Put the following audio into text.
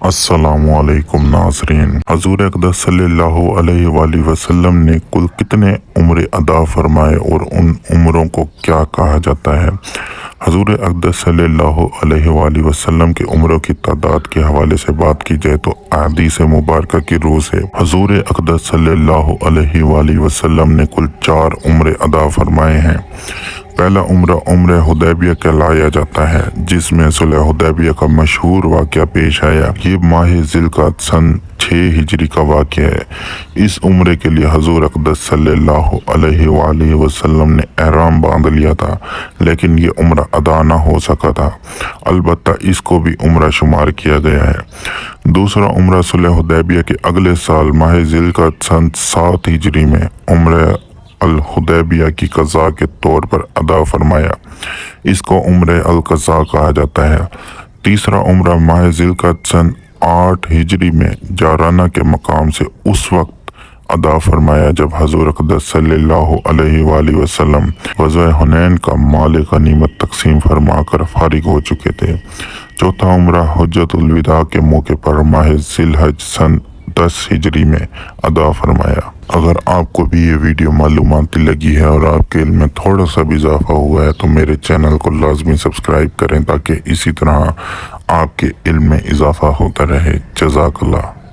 अस्सलामुअलैकुम नाज़रीन। हज़ूर अक़दस सल्लल्लाहु अलैहि वआलिहि वसल्लम ने कुल कितने उम्र अदा फरमाए और उन उम्रों को क्या कहा जाता है? हज़ूर अक़दस सल्लल्लाहु अलैहि वआलिहि वसल्लम की उम्रों की तादाद के हवाले से बात की जाए तो हदीस मुबारक की रूह से हज़ूर अक़दस सल्लल्लाहु अलैहि वआलिहि वसल्लम ने कुल 4 उम्र अदा फरमाए हैं। पहला उम्र हुदैबिया कहलाया जाता है, जिसमें सुलह हुदैबिया का मशहूर वाक़या पेश आया। ये माह ज़िलक़ाद सन 6 हिजरी का वाक़या है। इस उम्र के लिए हज़ूर अक़दस सल्लल्लाहु अलैहि वआलिहि वसल्लम ने एहराम बांध लिया था, लेकिन ये उम्र अदा ना हो सका था। अलबत्ता इसको भी उम्र शुमार किया गया है। दूसरा उम्र सुलह हुदैबिया के अगले साल माह ज़िलक़ाद सन 7 हिजरी में उम्र अल हुदैबिया की कज़ा के तौर पर अदा फरमाया। इसको उम्र अल कज़ा कहा जाता है। तीसरा उम्र माह ज़िलक़ाद सन 8 हिजरी में जाराना के मकाम से उस वक्त अदा फरमाया जब हज़ूर अक़दस सल्लल्लाहु अलैहि वआलिहि वसल्लम ग़ज़वा हुनैन का माल गनीमत तकसीम फरमा कर फारिग हो चुके थे। चौथा उम्र हज्जतुल विदा के मौके पर माह ज़िलहज सन 10 हिजरी में अदा फरमाया। अगर आपको भी ये वीडियो मालूमाती लगी है और आपके इल्म में थोड़ा सा भी इजाफा हुआ है तो मेरे चैनल को लाजमी सब्सक्राइब करें ताकि इसी तरह आपके इल्म में इजाफा होता रहे। जज़ाकल्लाह।